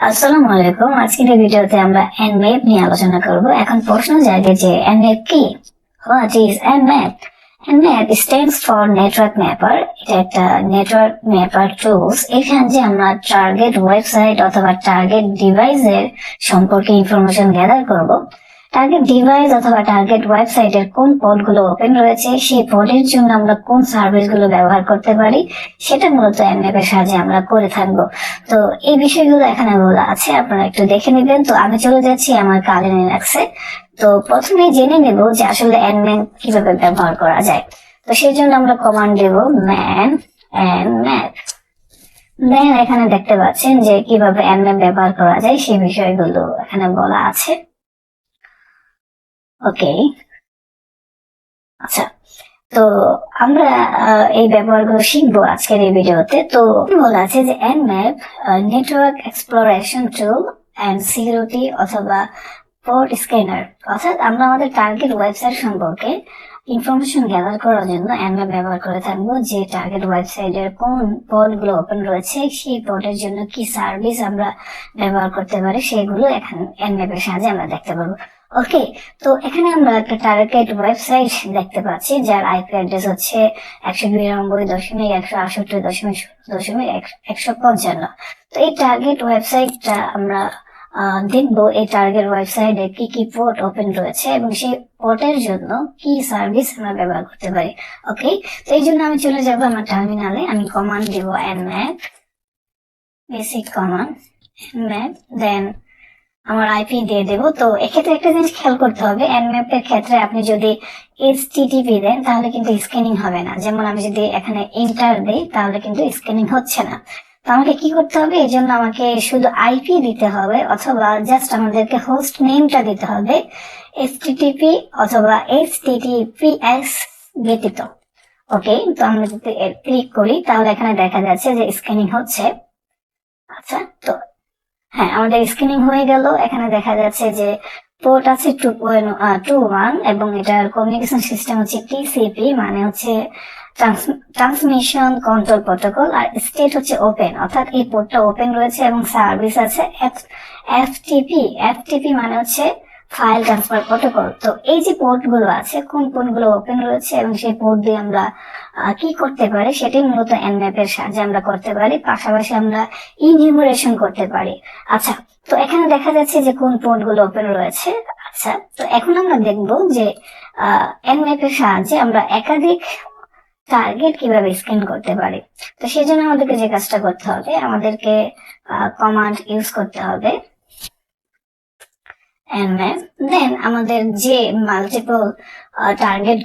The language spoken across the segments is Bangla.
আসসালামু আলাইকুম। আজকের এই ভিডিওতে আমরা nmap নিয়ে আলোচনা করব। এখন প্রশ্ন জাগে যে nmap কি? What is nmap? nmap stands for network mapper. এটা একটা নেটওয়ার্ক ম্যাপার টুলস। এখানে যে আমরা টার্গেট ওয়েবসাইট অথবা টার্গেট ডিভাইসের সম্পর্কে ইনফরমেশন গ্যাদার করব। টার্গেট ডিভাইস অথবা টার্গেট ওয়েবসাইটের কোন পোর্টগুলো ওপেন রয়েছে, সেই পোর্টের জন্য আমরা কোন সার্ভিসগুলো ব্যবহার করতে পারি, সেটা মূলত nmap এর সাহায্যে আমরা করে থাকবো। তো এই বিষয়গুলো এখানে বলা আছে, আপনারা একটু দেখে নেবেন। তো আমি চলে যাচ্ছি আমার কালে লিনাক্সে। তো প্রথমে জেনে নেব যে আসলে nmap কিভাবে ব্যবহার করা যায়। তো সেই জন্য আমরা কমান্ড দেব man nmap। দেন এখানে দেখতে পাচ্ছেন যে কিভাবে nmap ব্যবহার করা যায় সেই বিষয়গুলো এখানে বলা আছে। ওকে, আচ্ছা, তো আমরা এই ব্যবহারগুলো শিখবো আজকের এই ভিডিওতে। তো বলা আছে যে nmap network exploration tool and security অথবা পোর্ট স্ক্যানার, অর্থাৎ আমরা আমাদের টার্গেট ওয়েবসাইট সম্পর্কে ইনফরমেশন গ্যাদার করার জন্য nmap ব্যবহার করে থাকবো। যে টার্গেট ওয়েবসাইটের কোন পোর্ট গুলো ওপেন রয়েছে, সেই পোর্টের জন্য কি সার্ভিস আমরা ব্যবহার করতে পারি, সেগুলো এখানে nmap এর সাহায্যে আমরা দেখতে পারবো। ওকে, তো এখানে আমরা একটা টার্গেট ওয়েবসাইট দেখতে পাচ্ছি যার আইপি অ্যাড্রেস হচ্ছে 192.168.155। তো এই টার্গেট ওয়েবসাইটটা আমরা দেখবো এই টার্গেট ওয়েবসাইটে কি কি পোর্ট ওপেন রয়েছে এবং সেই পোর্টের জন্য কি সার্ভিস আমরা ব্যবহার করতে পারি। ওকে, তো এই জন্য আমি চলে যাবো আমার টার্মিনালে। আমি কমান্ড দিব nmap, বেসিক কমান্ড nmap, দেন আমার আইপি দিয়ে দেবো। তো এক্ষেত্রে একটা জিনিস খেয়াল করতে হবে, nmap এর ক্ষেত্রে আপনি যদি http দেন তাহলে কিন্তু স্ক্যানিং হবে না। যেমন আমি যদি এখানে এন্টার দিই তাহলে কিন্তু স্ক্যানিং হচ্ছে না। তো আমাকে কি করতে হবে, এই জন্য আমাকে শুধু আইপি দিতে হবে অথবা জাস্ট আমাদেরকে হোস্ট নেমটা দিতে হবে http অথবা https ব্যতীত। ওকে, তো আমরা যদি ক্লিক করি তাহলে এখানে দেখা যাচ্ছে যে স্ক্যানিং হচ্ছে। আচ্ছা, তো হ্যাঁ, আমাদের স্ক্যানিং হয়ে গেল। এখানে দেখা যাচ্ছে যে পোর্ট আছে 2.21 এবং এটার কমিউনিকেশন সিস্টেম হচ্ছে টিসিপি, মানে হচ্ছে ট্রান্সমিশন কন্ট্রোল প্রোটোকল, আর স্টেট হচ্ছে ওপেন, অর্থাৎ এই পোর্টটা ওপেন রয়েছে এবং সার্ভিস আছে এফটিপি মানে হচ্ছে ফাইল ট্রান্সফার প্রোটোকল। তো এই যে পোর্ট গুলো আছে, কোন পোর্ট গুলো ওপেন রয়েছে এবং সেই পোর্ট দিয়ে আমরা কি করতে পারি, সেটাই মূলত nmap এর সাহায্যে আমরা করতে পারি। পাশাপাশি আমরা ইনিউমারেশন করতে পারি। আচ্ছা, তো এখানে দেখা যাচ্ছে যে কোন পোর্ট গুলো ওপেন রয়েছে। আচ্ছা, তো এখন আমরা দেখবো যে nmap এর সাহায্যে আমরা একাধিক টার্গেট কিভাবে স্ক্যান করতে পারি। তো সেই জন্য আমাদেরকে যে কাজটা করতে হবে, আমাদেরকে কমান্ড ইউজ করতে হবে nmap, দেন আমাদের যে মাল্টিপল টার্গেট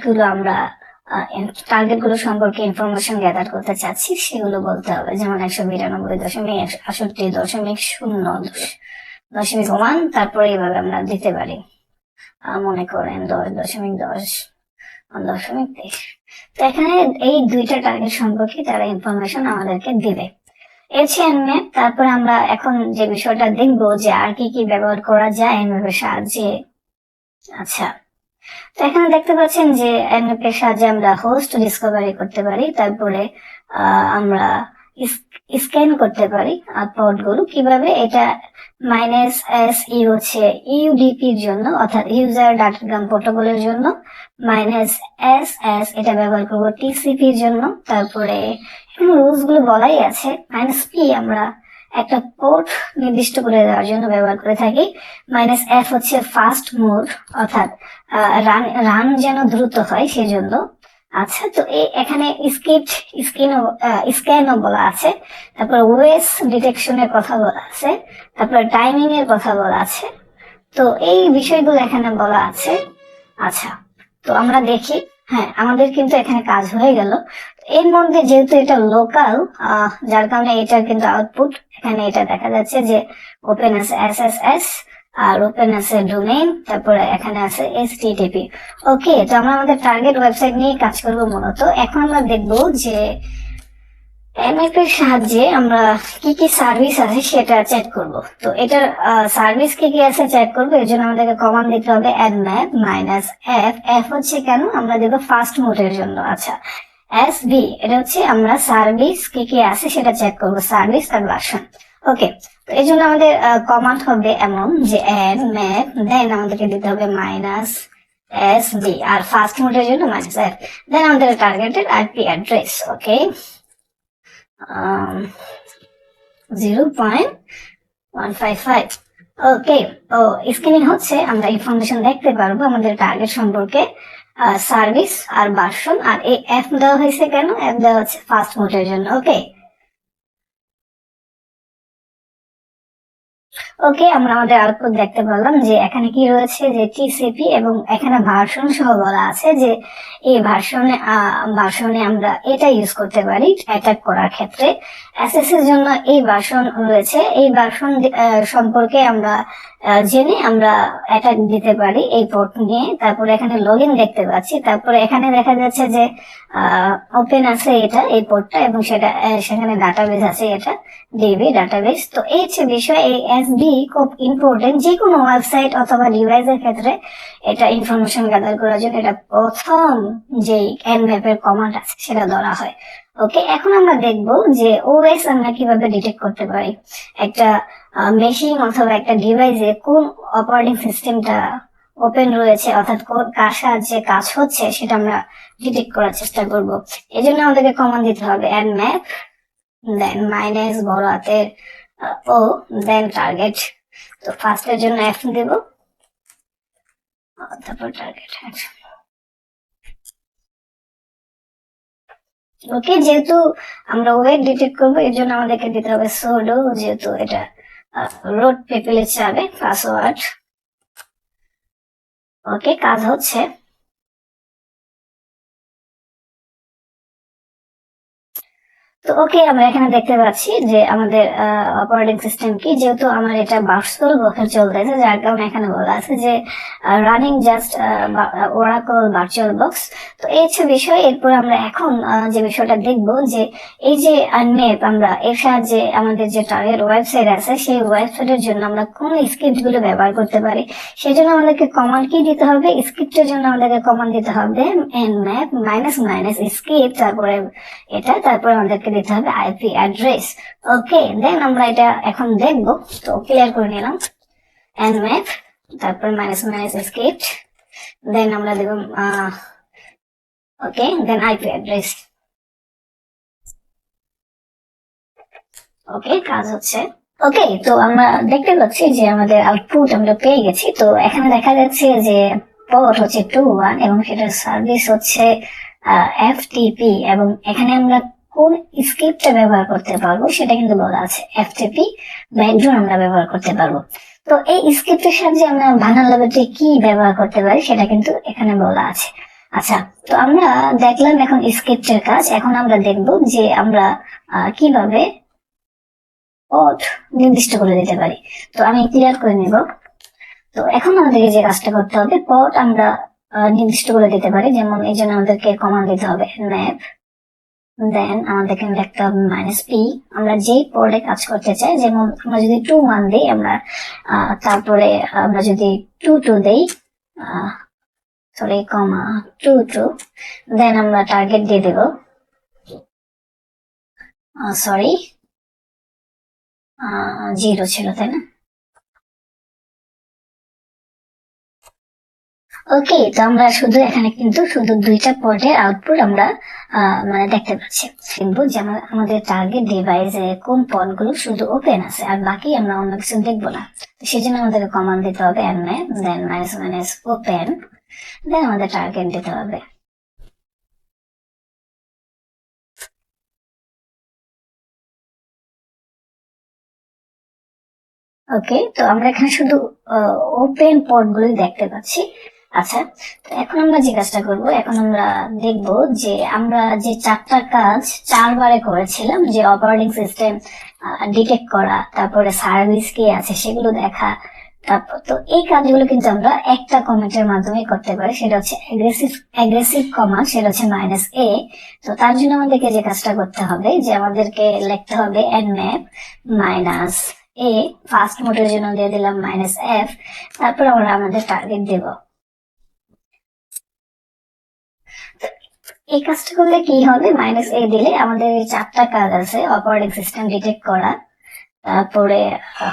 গুলো সম্পর্কে ইনফরমেশন গ্যাদার করতে চাচ্ছি সেগুলো বলতে হবে। যেমন 192.168.0.1, তারপরে এইভাবে আমরা দিতে পারি। মনে করেন 10.10.23। তো এখানে এই দুইটা টার্গেট সম্পর্কে তারা ইনফরমেশন আমাদেরকে দিবে। nmap। তারপরে আমরা এখন যে বিষয়টা দেখবো যে আর কি কি ব্যবহার করা যায় nmap এর সাহায্যে। আচ্ছা, তো এখানে দেখতে পাচ্ছেন যে nmap এর সাহায্যে আমরা হোস্ট ডিসকভারি করতে পারি, তারপরে আমরা স্ক্যান করতে পারি পোর্ট গুলো। কিভাবে, এটা -SE হচ্ছে ইউডিপি এর জন্য, অর্থাৎ ইউজার ডাটাগ্রাম প্রোটোকলের জন্য, -SS এটা ব্যবহার করবো টিসিপি এর জন্য। তারপরে রুলস গুলো বলাই আছে। -P আমরা একটা পোর্ট নির্দিষ্ট করে দেওয়ার জন্য ব্যবহার করে থাকি। -F হচ্ছে ফাস্ট মোড, অর্থাৎ রান যেন দ্রুত হয় সেজন্য। আচ্ছা, তো এখানে স্ক্যানও বলা আছে। তারপর ওয়েস ডিটেকশনের কথা বলা আছে, তারপর টাইমিং এর কথা বলা আছে। তো এই বিষয়গুলো এখানে বলা আছে। আচ্ছা, তো আমরা দেখি। হ্যাঁ, আমাদের কিন্তু এখানে কাজ হয়ে গেল। এর মধ্যে যেহেতু এটা লোকাল, যার কারণে এটার কিন্তু আউটপুট এখানে এটা দেখা যাচ্ছে যে ওপেন আছে SSS আর ওপেন আছে ডোমেইন, তারপরে এখানে আছে HTTP। ওকে, তো আমরা আমাদের টার্গেট ওয়েবসাইট নিয়ে কাজ করব মূলত। এখন আমরা দেখবো যে nmap এর সাহায্যে আমরা কি কি সার্ভিস আছে সেটা চেক করব। তো এটার সার্ভিস কি কি আছে চেক করব, এর জন্য আমাদেরকে কমান্ড দিতে হবে nmap -f হচ্ছে কেন, আমরা দেব ফাস্ট মোডের জন্য। আচ্ছা, SB এটা হচ্ছে আমরা সার্ভিস কি কি আছে সেটা চেক করব, সার্ভিস আর ভার্সন। ওকে, তো এই জন্য আমাদের কমান্ড হবে এমন যে এন ম্যাপ, দেন আমাদেরকে দিতে হবে মাইনাস এস বি, আর ফাস্ট মোডের জন্য মাইনাস এফ, দেন আমাদের টার্গেটেড আইপি অ্যাড্রেস ওকে 0.155। ওকে, ও স্ক্রিনিং হচ্ছে, আমরা ইনফরমেশন দেখতে পারবো আমাদের টার্গেট সম্পর্কে, সার্ভিস আর ভার্সন, আর এই এফ দেওয়া হয়েছে কেন, এফ দেওয়া হচ্ছে ফাস্ট মোডের জন্য। ওকে ওকে, আমরা আমাদের আউটপুট দেখতে পেলাম যে এখানে কি রয়েছে যে টিসিপি, এবং এখানে ভার্সন সহ বলা আছে যে এই ভার্সনে আমরা এটা ইউজ করতে পারি অ্যাটাক করার ক্ষেত্রে। এসএস এর জন্য এই ভার্সন রয়েছে, এই ভার্সন সম্পর্কে আমরা জেনে আমরা অ্যাটাক দিতে পারি এই পোর্ট নিয়ে। তারপরে এখানে লগইন দেখতে পাচ্ছি, তারপরে এখানে দেখা যাচ্ছে যে ওপেন আছে এটা এই পোর্টটা, এবং সেখানে ডাটাবেস আছে, এটা ডিবি ডাটাবেস। তো এই হচ্ছে বিষয়, এই এসবি খুব ইম্পর্টেন্ট যে কোনো ওয়েবসাইট অথবা ডিভাইসের ক্ষেত্রে এটা ইনফরমেশন গ্যাদার করার জন্য এটা প্রথম যে nmap এর কমান্ড আছে সেটা ধরা হয়। ওকে, এখন আমরা দেখব যে ওএস আমরা কিভাবে ডিটেক্ট করতে পারি, একটা মেশিন অথবা একটা ডিভাইসে কোন অপারেটিং সিস্টেমটা ওপেন রয়েছে, অর্থাৎ কার সাহায্যে কাজ হচ্ছে সেটা আমরা ডিটেক্ট করার চেষ্টা করব। এই জন্য আমাদেরকে কমান্ড দিতে হবে nmap, দেন মাইনাস বড় হাতের ও, দেন টার্গেট। তো ফার্স্টের জন্য এফ দেব, তারপর টার্গেট। ওকে, যেহেতু আমরা ওয়েট ডিটেক্ট করবো এর জন্য আমাদেরকে দিতে হবে সুডো, যেহেতু এটা রোড পিপলে যাবে, পাসওয়ার্ড। ওকে, কাজ হচ্ছে। তো ওকে, আমরা এখানে দেখতে পাচ্ছি যে আমাদের অপারেটিং সিস্টেম কি, যেহেতু আমার এটা ভার্চুয়াল বক্সে চলতেছে যার কারণে এখানে বলা আছে যে running just Oracle virtual box. তো এই হচ্ছে বিষয়। এরপর আমরা এখন যে বিষয়টা দেখব যে এই যে nmap, আমরা এর সাহায্যে আমাদের যে টার্গেট ওয়েবসাইট আছে সেই ওয়েবসাইটের জন্য আমরা কোন স্ক্রিপ্ট গুলো ব্যবহার করতে পারি। সেই জন্য আমাদেরকে কমান্ড কি দিতে হবে, স্ক্রিপ্টের জন্য আমাদেরকে কমান্ড দিতে হবে nmap মাইনাস মাইনাস স্ক্রিপ্ট, তারপরে এটা, তারপরে আমাদেরকে দিতে হবে আইপি অ্যাড্রেস। ওকে, দেন আমরা এটা এখন দেখবো। তো ক্লিয়ার করে নিলাম nmap, তারপর মাইনাস মাইনাস স্ক্রিপ্ট, দেন আমরা দেব ওকে, দেন আইপি অ্যাড্রেস। ওকে, কাজ হচ্ছে। ওকে, তো আমরা দেখতে পাচ্ছি যে আমাদের আউটপুট আমরা পেয়ে গেছি। তো এখানে দেখা যাচ্ছে যে পোর্ট হচ্ছে 21 এবং সেটার সার্ভিস হচ্ছে এফটিপি, এবং এখানে আমরা কোন স্ক্রিপ্টটা ব্যবহার করতে পারবো সেটা কিন্তু বলা আছে, এফটিপি ব্যাকডোর আমরা ব্যবহার করতে পারবো। তো এই স্ক্রিপ্টের সাহায্যে আমরা ভালনারেবিলিটি কি ব্যবহার করতে পারি সেটা কিন্তু এখানে বলা আছে। আচ্ছা, তো আমরা দেখলাম এখন স্ক্রিপ্টের কাজ। এখন আমরা দেখব যে আমরা কিভাবে পথ নির্দিষ্ট করে দিতে পারি। তো আমি ক্লিয়ার করে নেব। তো এখন আমাদেরকে যে কাজটা করতে হবে, পথ আমরা নির্দিষ্ট করে দিতে পারি। যেমন এই জন্য আমাদেরকে কমান্ড দিতে হবে ম্যাপ, দেন আমাদেরকে লিখতে হবে মাইনাস পি। আমরা যেই পোর্টে কাজ করতে চাই, যেমন আমরা যদি 21 দিই, আমরা তারপরে আমরা যদি 22 দেই, সরি কমা 22, দেন আমরা টার্গেট দিয়ে দেব, সরি 0 ছিল, তাই না? ওকে, তো আমরা শুধু এখানে কিন্তু শুধু দুইটা পোর্টের আউটপুট আমরা মানে দেখতে পাচ্ছি। দেখবো যে আমাদের টার্গেট ডিভাইসে কোন পোর্ট গুলো শুধু ওপেন আছে, আর বাকি আমরা অন্য কিছু দেখবো না। সেজন্য আমাদেরকে কমান্ড দিতে হবে nmap, than minus minus open, দেন আমাদের টার্গেট দিতে হবে। ওকে, তো আমরা এখানে শুধু ওপেন পোর্ট গুলোই দেখতে পাচ্ছি। আচ্ছা, তো এখন আমরা যে কাজটা করব, এখন আমরা দেখব যে আমরা যে 4টা কাজ 4 বারে করেছিলাম, যে অপারেটিং সিস্টেম ডিটেক্ট করা, তারপরে সার্ভিস কি আছে সেগুলো দেখা, তারপর তো এই কাজগুলো কিন্তু আমরা একটা কমেন্টের মাধ্যমে করতে পারি। সেটা হচ্ছে অ্যাগ্রেসিভ কমান্ড, সেটা হচ্ছে মাইনাস এ। তো তার জন্য আমাদেরকে যে কাজটা করতে হবে, যে আমাদেরকে লিখতে হবে nmap মাইনাস এ, ফাস্ট মোডের জন্য দিয়ে দিলাম মাইনাস এফ, তারপর আমরা আমাদের টার্গেট দেব। এই কাজটা করলে কি হবে, মাইনাস এ দিলে আমাদের 4টা কাজ আছে, অপারেটিং সিস্টেম ডিটেক্ট করা, তারপরে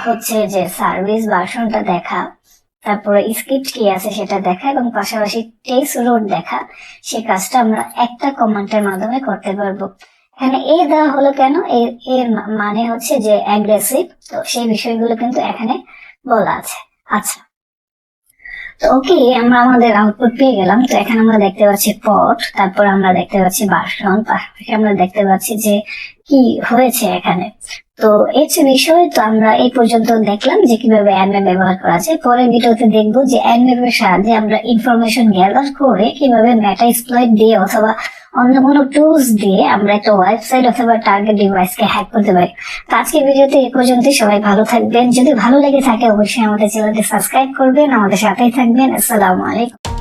হচ্ছে যে সার্ভিস ভার্সনটা দেখা, তারপরে স্ক্রিপ্ট কি আছে সেটা দেখা, এবং পাশাপাশি টেক্সট রুট দেখা। সেই কাজটা আমরা একটা কমান্ডের মাধ্যমে করতে পারবো। এখানে এ দেওয়া হলো কেন, এর মানে হচ্ছে যে অ্যাগ্রেসিভ, তো সেই বিষয়গুলো কিন্তু এখানে বলা আছে। আচ্ছা, তো ওকে, আমরা আমাদের আউটপুট পেয়ে গেলাম। তো এখানে আমরা দেখতে পাচ্ছি পট, তারপর আমরা দেখতে পাচ্ছি ভার্সন, পাশাপাশি আমরা দেখতে পাচ্ছি যে কি হয়েছে এখানে। তো এই যে বিষয়, তো আমরা এই পর্যন্ত দেখলাম যে কিভাবে অ্যাডম্যাপ ব্যবহার করা যায়। পরের ভিডিওতে দেখবো যে অ্যাডম্যাপের সাহায্যে আমরা ইনফরমেশন গ্যাদার করে কিভাবে মেটা এক্সপ্লয়েট দিয়ে অথবা অন্য কোনো টুলস দিয়ে আমরা একটা ওয়েবসাইট অথবা টার্গেট ডিভাইসকে হ্যাক করতে পারি। তো আজকের ভিডিওতে এই পর্যন্তই। সবাই ভালো থাকবেন। যদি ভালো লেগে থাকে অবশ্যই আমাদের চ্যানেলটি সাবস্ক্রাইব করবেন, আমাদের সাথেই থাকবেন। আসসালামু আলাইকুম।